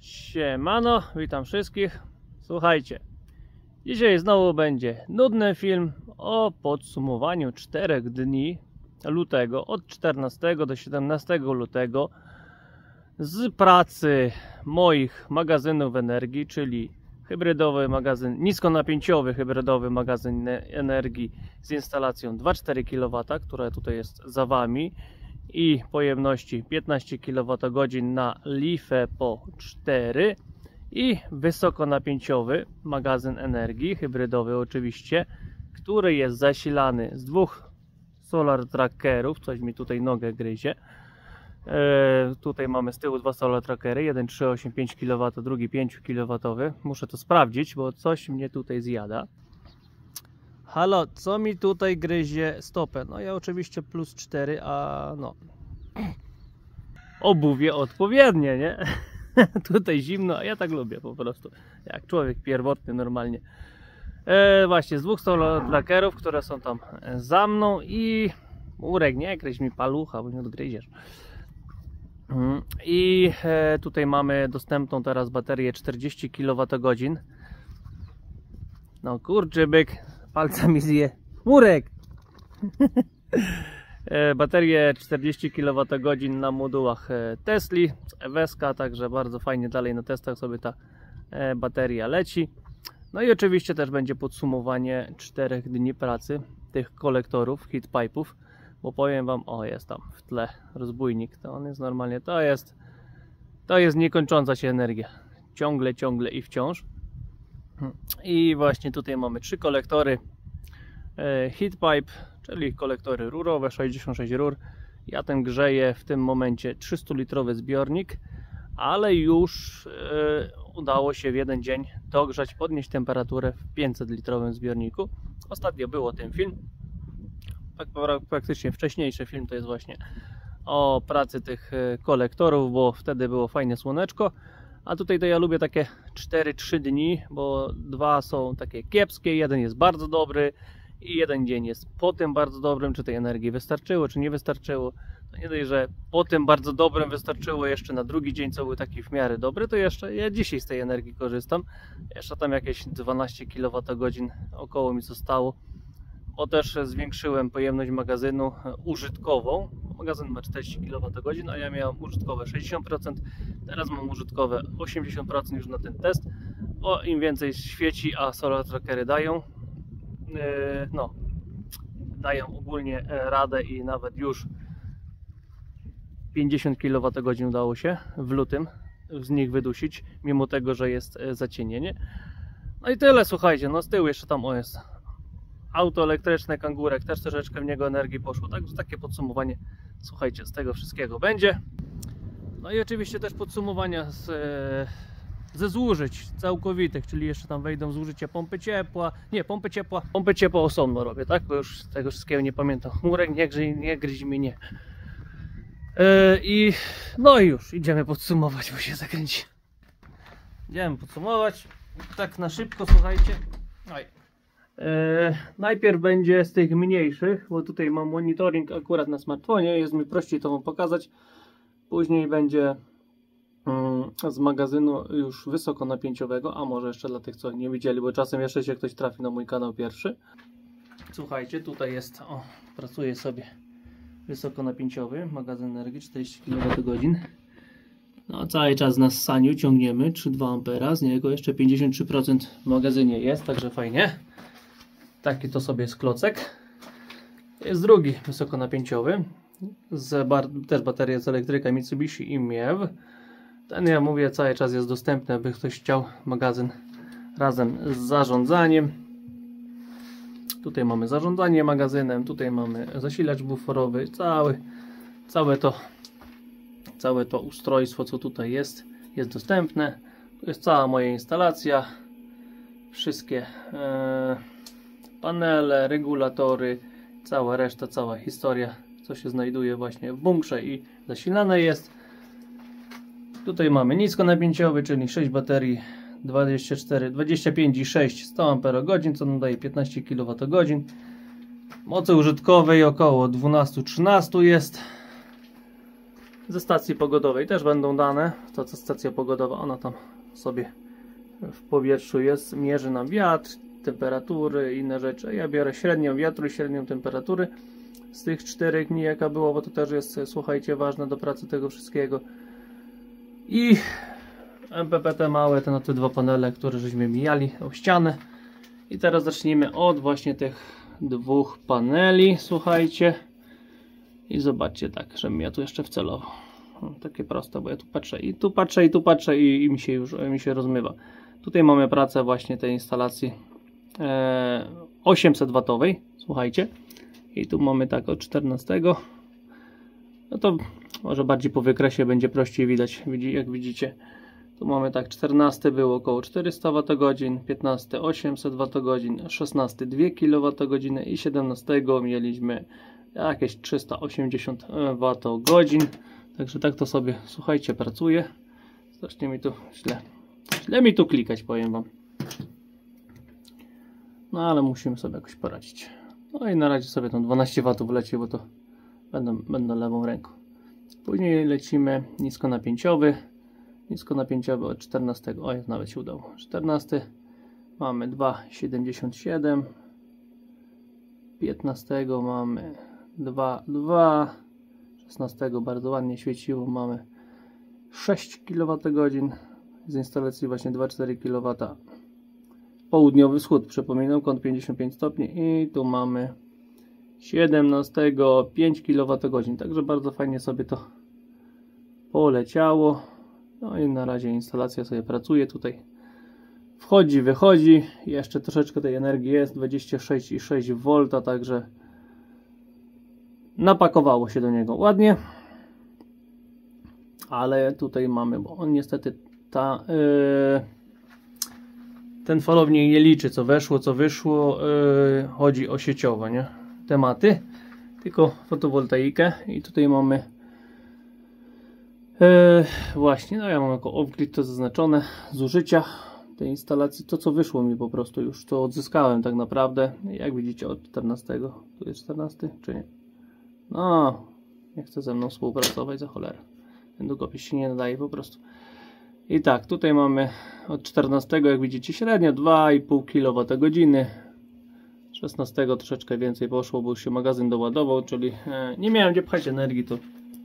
Siemano, witam wszystkich. Słuchajcie, dzisiaj znowu będzie nudny film o podsumowaniu 4 dni lutego, od 14 do 17 lutego, z pracy moich magazynów energii, czyli hybrydowy magazyn, niskonapięciowy hybrydowy magazyn energii z instalacją 2,4 kW, która tutaj jest za Wami, i pojemności 15 kWh na lifę po 4, i wysokonapięciowy magazyn energii, hybrydowy oczywiście, który jest zasilany z dwóch solar trackerów. Coś mi tutaj nogę gryzie. Tutaj mamy z tyłu dwa solar trackery, jeden 3,85 kW, drugi 5 kW. Muszę to sprawdzić, bo coś mnie tutaj zjada. Halo, co mi tutaj gryzie stopę? No ja oczywiście plus 4, a no obuwie odpowiednie, nie? Tutaj zimno, a ja tak lubię po prostu, jak człowiek pierwotny normalnie. Właśnie z dwóch solar trackerów, które są tam za mną, i Murek, nie gryź mi palucha, bo nie odgryziesz. I tutaj mamy dostępną teraz baterię 40 kWh. No kurczę, byk, palca mi zje. Murek! Baterię 40 kWh na modułach Tesli, EWS-ka, także bardzo fajnie dalej na testach sobie ta bateria leci. No i oczywiście też będzie podsumowanie 4 dni pracy tych kolektorów, heat pipe'ów, bo powiem Wam, o, jest tam w tle rozbójnik, to on jest normalnie, to jest niekończąca się energia, ciągle i wciąż. I właśnie tutaj mamy 3 kolektory heat pipe, czyli kolektory rurowe, 66 rur. Ja ten grzeję w tym momencie 300-litrowy zbiornik, ale już udało się w jeden dzień dogrzać, podnieść temperaturę w 500-litrowym zbiorniku. Ostatnio był o tym film, praktycznie wcześniejszy film to jest właśnie o pracy tych kolektorów, bo wtedy było fajne słoneczko. A tutaj to ja lubię takie 4-3 dni, bo dwa są takie kiepskie, jeden jest bardzo dobry i jeden dzień jest po tym bardzo dobrym. Czy tej energii wystarczyło, czy nie wystarczyło. To nie dość, że po tym bardzo dobrym wystarczyło jeszcze na drugi dzień, co był taki w miarę dobry, to jeszcze ja dzisiaj z tej energii korzystam. Jeszcze tam jakieś 12 kWh około mi zostało, bo też zwiększyłem pojemność magazynu użytkową. Magazyn ma 40 kWh, a ja miałem użytkowe 60%, teraz mam użytkowe 80% już na ten test. O, im więcej świeci, a solar trackery dają, no, dają ogólnie radę, i nawet już 50 kWh udało się w lutym z nich wydusić, mimo tego, że jest zacienienie. No i tyle, słuchajcie, no z tyłu jeszcze tam jest auto elektryczne, kangurek, też troszeczkę w niego energii poszło, także takie podsumowanie, słuchajcie, z tego wszystkiego będzie. No i oczywiście też podsumowania ze zużyć całkowitych, czyli jeszcze tam wejdą zużycie pompy ciepła, pompy ciepła osobno robię, tak, bo już tego wszystkiego nie pamiętam. Chmurek, nie gryź mnie, nie. I no i już idziemy podsumować, bo się zakręci. Idziemy podsumować tak na szybko, słuchajcie. Najpierw będzie z tych mniejszych, bo tutaj mam monitoring akurat na smartfonie, jest mi prościej to Wam pokazać. Później będzie z magazynu już wysokonapięciowego, a może jeszcze dla tych, co nie widzieli, bo czasem jeszcze się ktoś trafi na mój kanał pierwszy. Słuchajcie, tutaj jest, o, pracuje sobie wysokonapięciowy magazyn energii 40 kWh. No, cały czas na ssaniu ciągniemy 3,2 A, z niego jeszcze 53% w magazynie jest, także fajnie. Taki to sobie jest klocek. Jest drugi wysokonapięciowy, też bateria z elektryka Mitsubishi i MEW. Ten, ja mówię, cały czas jest dostępny, aby ktoś chciał magazyn razem z zarządzaniem. Tutaj mamy zarządzanie magazynem, tutaj mamy zasilacz buforowy, całe to ustrojstwo, co tutaj jest dostępne. Tu jest cała moja instalacja, wszystkie panele, regulatory, cała reszta, cała historia, co się znajduje właśnie w bunkrze i zasilane jest. Tutaj mamy niskonapięciowy, czyli 6 baterii 25,6 100 Ah, co nam daje 15 kWh. Mocy użytkowej około 12-13 jest. Ze stacji pogodowej też będą dane. To co stacja pogodowa, ona tam sobie w powietrzu jest, mierzy nam wiatr, temperatury, inne rzeczy. Ja biorę średnią wiatru i średnią temperatury z tych 4 dni, jaka było, bo to też jest, słuchajcie, ważne do pracy tego wszystkiego. I MPPT małe, to na te 2 panele, które żeśmy mijali o ścianę. I teraz zacznijmy od właśnie tych 2 paneli, słuchajcie. I zobaczcie, tak, żebym ja tu jeszcze wcelował. Takie proste, bo ja tu patrzę i tu patrzę i tu patrzę i mi się rozmywa. Tutaj mamy pracę właśnie tej instalacji 800 watowej, słuchajcie. I tu mamy tak od 14. No to może bardziej po wykresie będzie prościej widać, jak widzicie. Tu mamy tak, 14 było około 400 Wh, 15 800 Wh, 16 2 kWh i 17 mieliśmy jakieś 380 Wh. Także tak to sobie, słuchajcie, pracuje. Zacznie mi tu źle mi tu klikać, powiem wam. No ale musimy sobie jakoś poradzić. No i na razie sobie tam 12 W leci, bo to będę lewą ręką. Później lecimy niskonapięciowy. Niskonapięciowy od 14. Oj, nawet się udało. 14 mamy 2,77. 15 mamy 2,2. 16 bardzo ładnie świeciło. Mamy 6 kWh. Z instalacji właśnie 2,4 kW. Południowy wschód, przypominam, kąt 55 stopni. I tu mamy 17 5 kWh. Także bardzo fajnie sobie to poleciało. No i na razie instalacja sobie pracuje tutaj. Wchodzi, wychodzi. Jeszcze troszeczkę tej energii jest. 26,6 V. Także napakowało się do niego ładnie. Ale tutaj mamy, bo on niestety ten falownik nie liczy co weszło, co wyszło. Chodzi o sieciowe, nie? Tematy. Tylko fotowoltaikę. I tutaj mamy właśnie, no ja mam jako off-grid to zaznaczone, zużycia tej instalacji, to co wyszło mi po prostu już, to odzyskałem tak naprawdę, jak widzicie od 14, tu jest 14 czy nie? No, nie chce ze mną współpracować, za cholerę, ten długopis się nie nadaje po prostu. I tak, tutaj mamy od 14, jak widzicie, średnio 2,5 kWh, 16 troszeczkę więcej poszło, bo już się magazyn doładował, czyli nie miałem gdzie pchać energii, to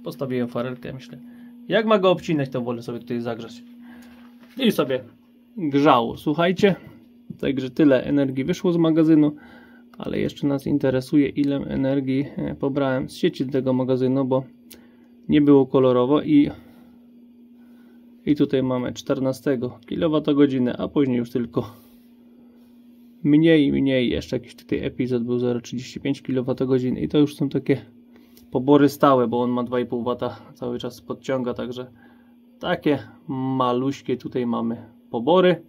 postawiłem farelkę, myślę, jak ma go obcinać, to wolę sobie tutaj zagrzać. I sobie grzało, słuchajcie. Także tyle energii wyszło z magazynu, ale jeszcze nas interesuje, ile energii pobrałem z sieci tego magazynu, bo nie było kolorowo i tutaj mamy 14 kWh, a później już tylko mniej, jeszcze jakiś tutaj epizod był 0,35 kWh i to już są takie pobory stałe, bo on ma 2,5 W cały czas podciąga, także takie maluśkie tutaj mamy pobory.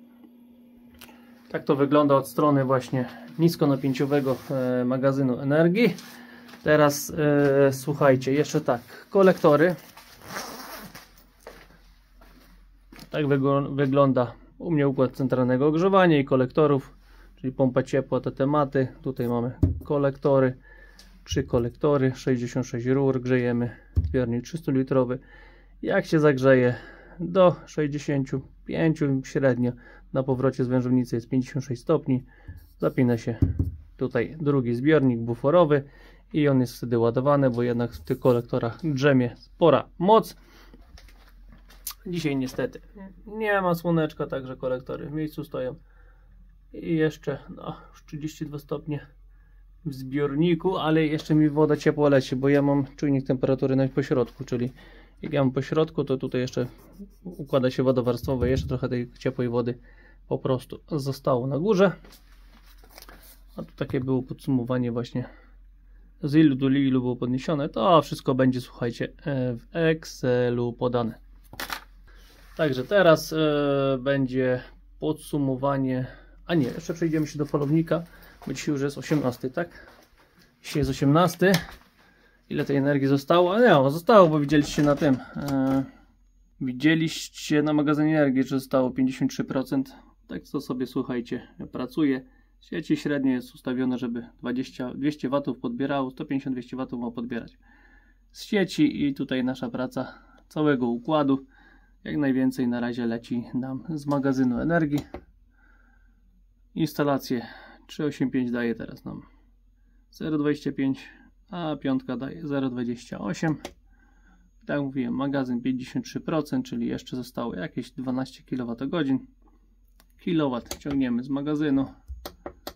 Tak to wygląda od strony właśnie niskonapięciowego magazynu energii. Teraz słuchajcie, jeszcze tak, kolektory. Tak wygląda u mnie układ centralnego ogrzewania i kolektorów, czyli pompa ciepła, te tematy. Tutaj mamy kolektory, 3 kolektory, 66 rur, grzejemy zbiornik 300 litrowy. Jak się zagrzeje do 65 średnio, na powrocie z wężownicy jest 56 stopni, zapina się tutaj drugi zbiornik buforowy i on jest wtedy ładowany, bo jednak w tych kolektorach drzemie spora moc. Dzisiaj niestety nie ma słoneczka, także kolektory w miejscu stoją i jeszcze już 32 stopnie w zbiorniku, ale jeszcze mi woda ciepła leci, bo ja mam czujnik temperatury na pośrodku, czyli jak ja mam pośrodku, to tutaj jeszcze układa się woda warstwowa, jeszcze trochę tej ciepłej wody po prostu zostało na górze. A tu takie było podsumowanie właśnie, z ilu do ilu było podniesione. To wszystko będzie, słuchajcie, w Excelu podane. Także teraz będzie podsumowanie. A nie, jeszcze przejdziemy się do falownika, bo dzisiaj już jest 18, tak? Dzisiaj jest 18. Ile tej energii zostało? Nie, zostało, bo widzieliście na tym. Widzieliście na magazynie energii, że zostało 53%. Tak to sobie, słuchajcie, pracuje. Sieci średnio jest ustawione, żeby 200 W podbierało, 150-200 W ma podbierać z sieci i tutaj nasza praca całego układu. Jak najwięcej na razie leci nam z magazynu energii. Instalację 385 daje teraz nam 0,25, a piątka daje 0,28. Tak jak mówiłem, magazyn 53%, czyli jeszcze zostało jakieś 12 kWh. Kilowatt ciągniemy z magazynu.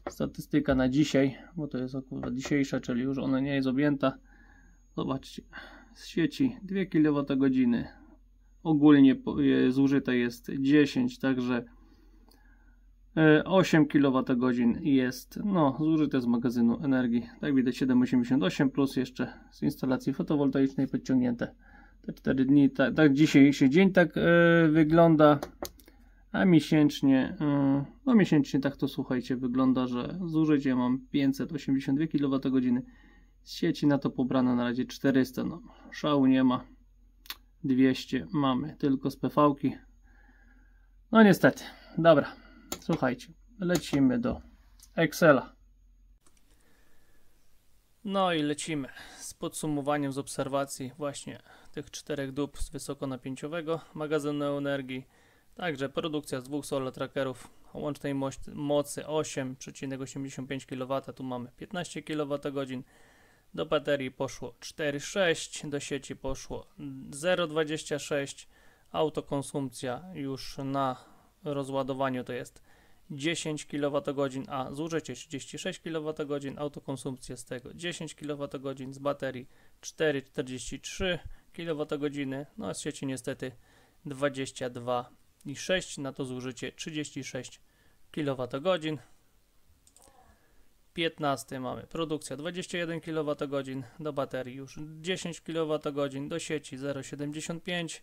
Statystyka na dzisiaj, bo to jest akurat dzisiejsza, czyli już ona nie jest objęta. Zobaczcie, z sieci 2 kWh. Ogólnie zużyte jest 10, także 8 kWh jest zużyte z magazynu energii. Tak widać 7,88 plus jeszcze z instalacji fotowoltaicznej podciągnięte. Te 4 dni, tak dzisiejszy dzień tak wygląda, a miesięcznie, miesięcznie tak to słuchajcie wygląda, że zużycie mam 582 kWh, z sieci na to pobrane na razie 400, szału nie ma, 200 mamy tylko z PV-ki. No niestety, dobra, słuchajcie, lecimy do Excela. No i lecimy z podsumowaniem z obserwacji właśnie tych 4 dób z wysokonapięciowego magazynu energii. Także produkcja z 2 solar trackerów o łącznej mocy 8,85 kW, tu mamy 15 kWh. Do baterii poszło 4,6, do sieci poszło 0,26, autokonsumpcja już na rozładowaniu to jest 10 kWh, a zużycie 36 kWh, autokonsumpcja z tego 10 kWh, z baterii 4,43 kWh, no a z sieci niestety 22,6, na to zużycie 36 kWh. 15 mamy produkcja 21 kWh, do baterii już 10 kWh, do sieci 0,75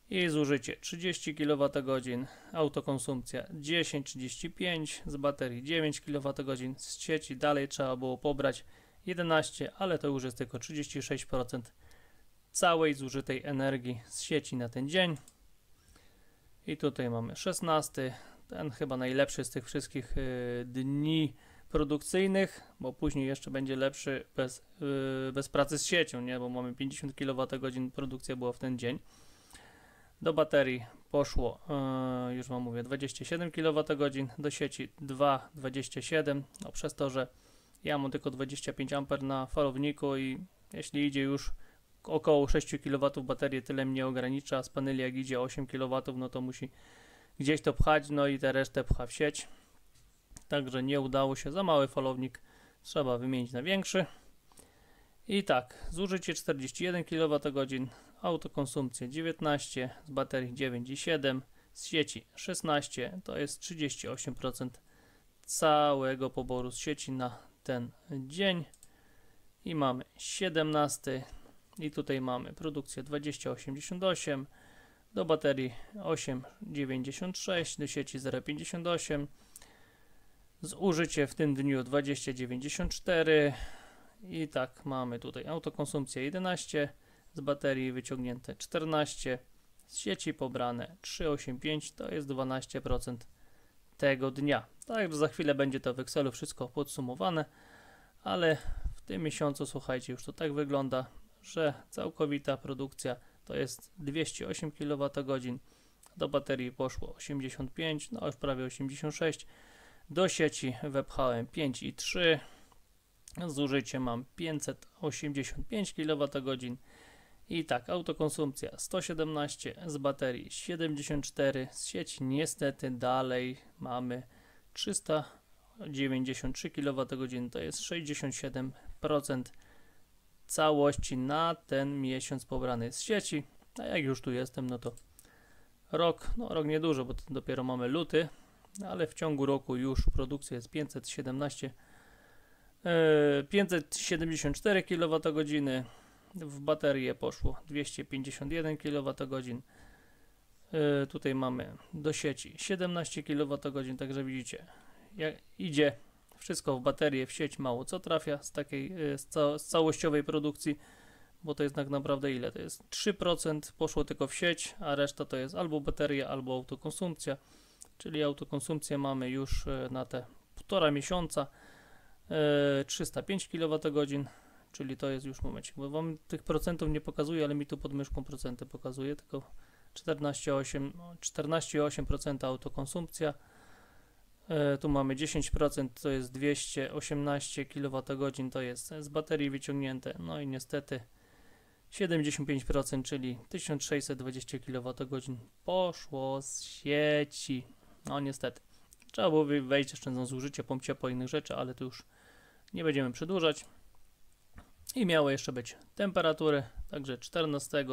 i zużycie 30 kWh, autokonsumpcja 10,35, z baterii 9 kWh, z sieci dalej trzeba było pobrać 11, ale to już jest tylko 36% całej zużytej energii z sieci na ten dzień. I tutaj mamy 16, ten chyba najlepszy z tych wszystkich dni produkcyjnych, bo później jeszcze będzie lepszy bez pracy z siecią, nie? Bo mamy 50 kWh, produkcja była w ten dzień. Do baterii poszło, już wam mówię, 27 kWh, do sieci 2,27, przez to, że ja mam tylko 25 A na falowniku i jeśli idzie już około 6 kW baterię, tyle mnie ogranicza, z paneli jak idzie 8 kW, no to musi gdzieś to pchać, no i tę resztę pcha w sieć. Także nie udało się, za mały falownik, trzeba wymienić na większy. I tak, zużycie 41 kWh, autokonsumpcja 19, z baterii 9,7, z sieci 16, to jest 38% całego poboru z sieci na ten dzień. I mamy 17 i tutaj mamy produkcję 20,88, do baterii 8,96, do sieci 0,58, zużycie w tym dniu 20,94 i tak mamy tutaj autokonsumpcja 11, z baterii wyciągnięte 14, z sieci pobrane 3,85, to jest 12% tego dnia. Także za chwilę będzie to w Excelu wszystko podsumowane, ale w tym miesiącu, słuchajcie, już to tak wygląda, że całkowita produkcja to jest 208 kWh, do baterii poszło 85, no już prawie 86, do sieci wepchałem 5,3, zużycie mam 585 kWh i tak, autokonsumpcja 117, z baterii 74, z sieci niestety dalej mamy 393 kWh, to jest 67% całości na ten miesiąc pobrany z sieci. A jak już tu jestem, no to rok niedużo, bo to dopiero mamy luty, ale w ciągu roku już produkcja jest 574 kWh, w baterię poszło 251 kWh, tutaj mamy do sieci 17 kWh, także widzicie, jak idzie wszystko w baterię, w sieć mało co trafia z takiej z całościowej produkcji, bo to jest tak naprawdę ile? To jest 3% poszło tylko w sieć, a reszta to jest albo bateria, albo autokonsumpcja, czyli autokonsumpcję mamy już na te 1,5 miesiąca 305 kWh, czyli to jest już momencik, bo wam tych procentów nie pokazuje, ale mi tu pod myszką procenty pokazuje, tylko 14,8% autokonsumpcja. Tu mamy 10%, to jest 218 kWh, to jest z baterii wyciągnięte, no i niestety 75%, czyli 1620 kWh poszło z sieci. No niestety. Trzeba było wejść jeszcze na zużycie pomp ciepła i innych rzeczy, ale tu już nie będziemy przedłużać. I miało jeszcze być temperatury, także 14.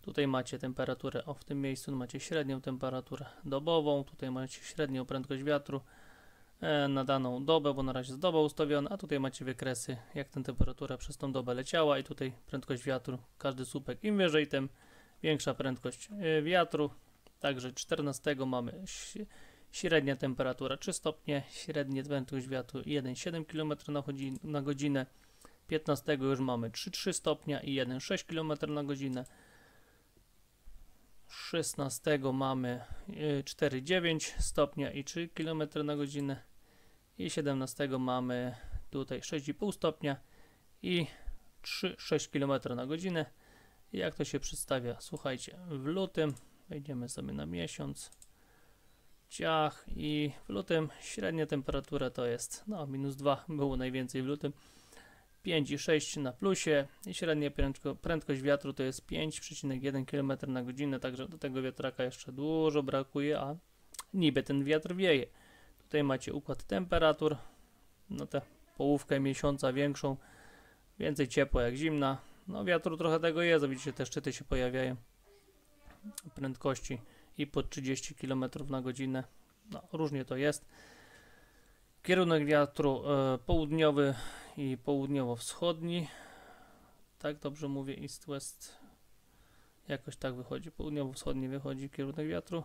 Tutaj macie temperaturę, w tym miejscu macie średnią temperaturę dobową, tutaj macie średnią prędkość wiatru na daną dobę, bo na razie jest doba ustawiona, a tutaj macie wykresy, jak ta temperatura przez tą dobę leciała i tutaj prędkość wiatru, każdy słupek, im wyżej, tym większa prędkość wiatru. Także 14 mamy średnia temperatura 3 stopnie, średnia prędkość wiatru 1,7 km na godzinę, 15 już mamy 3,3 stopnia i 1,6 km na godzinę, 16 mamy 4,9 stopnia i 3 km na godzinę i 17 mamy tutaj 6,5 stopnia i 6 km na godzinę. I jak to się przedstawia? Słuchajcie, w lutym wejdziemy sobie na miesiąc, ciach, i w lutym średnia temperatura to jest -2, było najwięcej w lutym, 5,6 na plusie i średnia prędkość wiatru to jest 5,1 km na godzinę, także do tego wiatraka jeszcze dużo brakuje, a niby ten wiatr wieje. Tutaj macie układ temperatur, no tę połówkę miesiąca większą, więcej ciepła jak zimna, no wiatru trochę tego jest, widzicie, te szczyty się pojawiają, prędkości i pod 30 km na godzinę, no różnie to jest. Kierunek wiatru południowy i południowo-wschodni, tak dobrze mówię, east-west, jakoś tak wychodzi, południowo-wschodni wychodzi kierunek wiatru.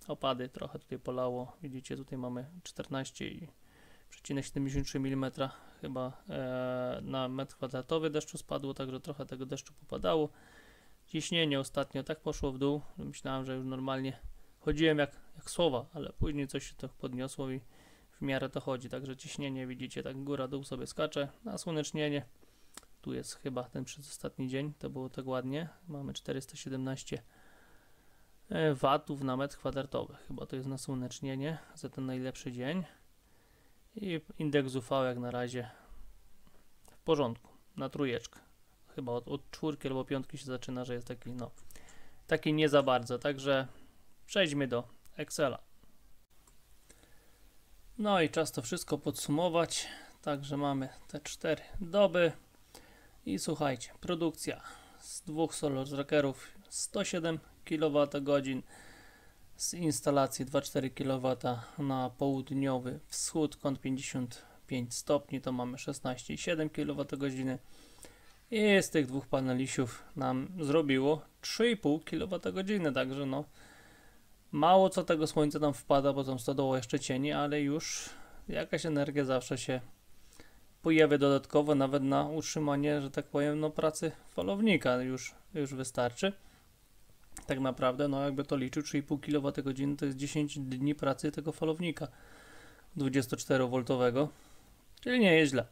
Opady trochę tutaj polało, widzicie, tutaj mamy 14,73 mm chyba na metr kwadratowy deszczu spadło, także trochę tego deszczu popadało. Ciśnienie ostatnio tak poszło w dół, że myślałem, że już normalnie chodziłem jak słowa, ale później coś się to podniosło i w miarę to chodzi, także ciśnienie widzicie, tak góra-dół sobie skacze. Nasłonecznienie, tu jest chyba ten przedostatni dzień, to było tak ładnie, mamy 417 watów na metr kwadratowy, chyba to jest nasłonecznienie za ten najlepszy dzień. I indeks UV jak na razie w porządku, na trójeczkę, chyba od 4 albo 5 się zaczyna, że jest taki, no, taki nie za bardzo, także przejdźmy do Excela. No i czas to wszystko podsumować. Także mamy te 4 doby i słuchajcie, produkcja z dwóch solar trackerów 107 kWh, z instalacji 2,4 kW na południowy wschód, kąt 55 stopni, to mamy 16,7 kWh i z tych dwóch panelisiów nam zrobiło 3,5 kWh, także no mało co tego słońca tam wpada, bo tam stodoła jeszcze cieni, ale już jakaś energia zawsze się pojawia dodatkowo, nawet na utrzymanie, że tak powiem, no pracy falownika już wystarczy. Tak naprawdę, no jakby to liczył, 3,5 kWh to jest 10 dni pracy tego falownika 24V, czyli nie jest źle.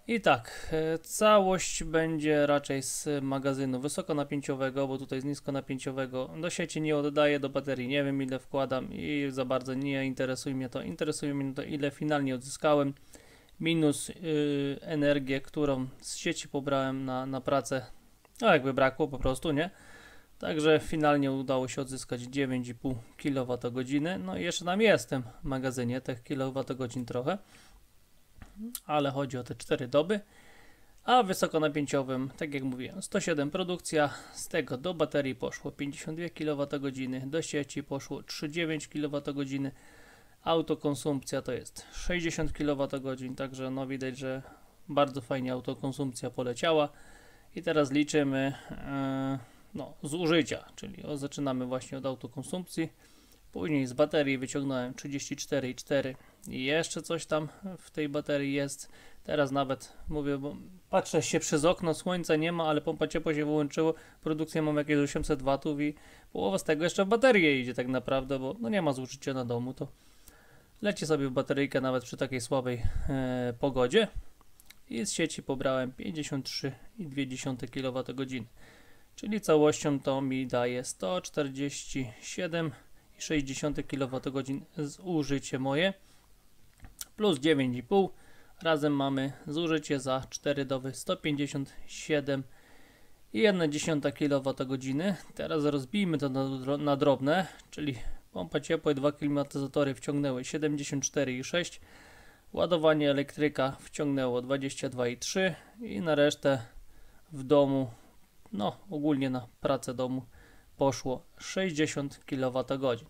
I tak, całość będzie raczej z magazynu wysokonapięciowego, bo tutaj z niskonapięciowego do sieci nie oddaję, do baterii nie wiem ile wkładam i za bardzo nie interesuje mnie to. Interesuje mnie to, ile finalnie odzyskałem, minus energię, którą z sieci pobrałem na pracę, no jakby brakło po prostu, nie? Także finalnie udało się odzyskać 9,5 kWh, no i jeszcze tam jest w tym magazynie tych kWh trochę, ale chodzi o te 4 doby, a wysokonapięciowym, tak jak mówiłem, 107 produkcja, z tego do baterii poszło 52 kWh, do sieci poszło 3,9 kWh, autokonsumpcja to jest 60 kWh, także no widać, że bardzo fajnie autokonsumpcja poleciała. I teraz liczymy zużycia, czyli zaczynamy właśnie od autokonsumpcji. Później z baterii wyciągnąłem 34,4 i jeszcze coś tam w tej baterii jest. Teraz nawet mówię, bo patrzę się przez okno, słońca nie ma, ale pompa ciepła się wyłączyło, produkcję mam jakieś 800 W i połowa z tego jeszcze w baterię idzie tak naprawdę, bo no nie ma zużycia na domu, to leci sobie w bateryjkę nawet przy takiej słabej pogodzie. i z sieci pobrałem 53,2 kWh, czyli całością to mi daje 147,6 kWh zużycie moje plus 9,5. Razem mamy zużycie za 4 doby 157,1 kWh. Teraz rozbijmy to na drobne, czyli pompa ciepła i 2 klimatyzatory wciągnęły 74,6, ładowanie elektryka wciągnęło 22,3 i na resztę w domu, no ogólnie na pracę domu poszło 60 kWh.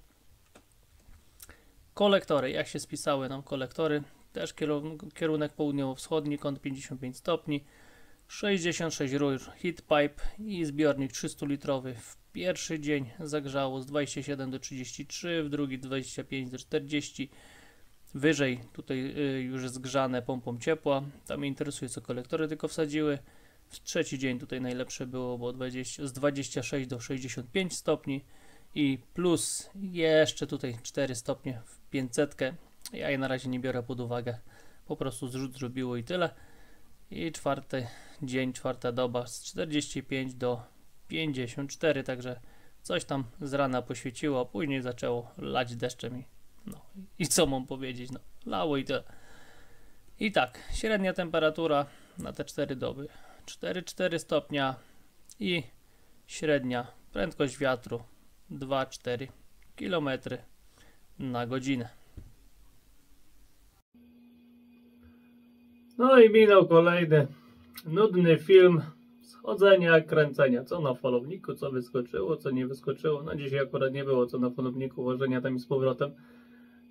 Kolektory, jak się spisały nam kolektory, też kierunek południowo-wschodni, kąt 55 stopni, 66 rur heat pipe i zbiornik 300 litrowy. W pierwszy dzień zagrzało z 27 do 33, w drugi 25 do 40. Wyżej tutaj już zgrzane pompą ciepła. Tam mnie interesuje, co kolektory tylko wsadziły. W trzeci dzień tutaj najlepsze było, bo z 26 do 65 stopni i plus jeszcze tutaj 4 stopnie w 500. Ja je na razie nie biorę pod uwagę, po prostu zrzut zrobiło i tyle. I czwarty dzień, czwarta doba z 45 do 54, także coś tam z rana poświeciło, a później zaczęło lać deszczem i co mam powiedzieć, lało i tyle. I tak, średnia temperatura na te 4 doby 4,4 stopnia i średnia prędkość wiatru 2,4 km na godzinę. No i minął kolejny nudny film schodzenia, kręcenia, co na falowniku, co wyskoczyło, co nie wyskoczyło. No dzisiaj akurat nie było co na falowniku, łożenia tam i z powrotem.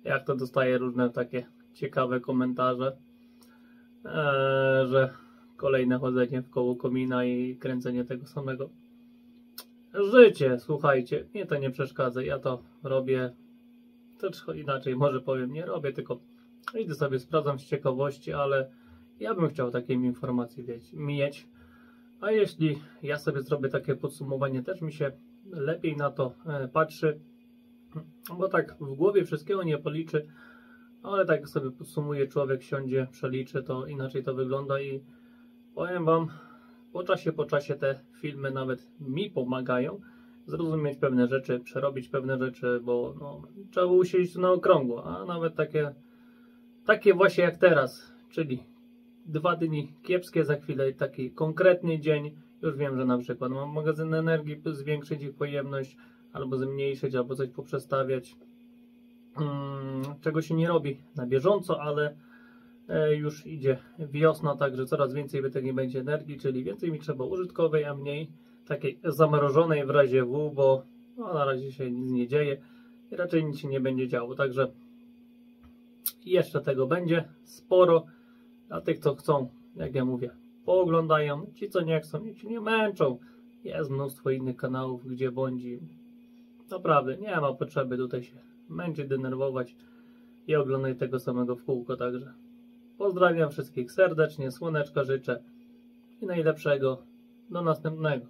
Jak to dostaję różne takie ciekawe komentarze, że kolejne chodzenie w koło komina i kręcenie tego samego. Życie, słuchajcie, mnie to nie przeszkadza, ja to robię, to inaczej może powiem, nie robię, tylko idę sobie, sprawdzam z ciekawości, ale ja bym chciał takie informacje mieć, a jeśli ja sobie zrobię takie podsumowanie, też mi się lepiej na to patrzy, bo tak w głowie wszystkiego nie policzy, ale tak sobie podsumuje, człowiek siądzie, przeliczy, to inaczej to wygląda i powiem wam, po czasie te filmy nawet mi pomagają zrozumieć pewne rzeczy, przerobić pewne rzeczy, bo trzeba usiąść na okrągło, a nawet takie właśnie jak teraz, czyli 2 dni kiepskie, za chwilę taki konkretny dzień, już wiem, że na przykład mam magazyn energii, zwiększyć ich pojemność, albo zmniejszyć, albo coś poprzestawiać, czego się nie robi na bieżąco, ale już idzie wiosna, także coraz więcej nie będzie energii, czyli więcej mi trzeba użytkowej, a mniej takiej zamrożonej w razie W, bo na razie się nic nie dzieje i raczej nic się nie będzie działo, także jeszcze tego będzie sporo. Dla tych, co chcą, jak ja mówię, pooglądają, ci co nie chcą, niech się nie męczą. Jest mnóstwo innych kanałów, gdzie bądź. Naprawdę, nie ma potrzeby tutaj się męczyć, denerwować i oglądać tego samego w kółko, także pozdrawiam wszystkich serdecznie, słoneczka życzę i najlepszego, do następnego.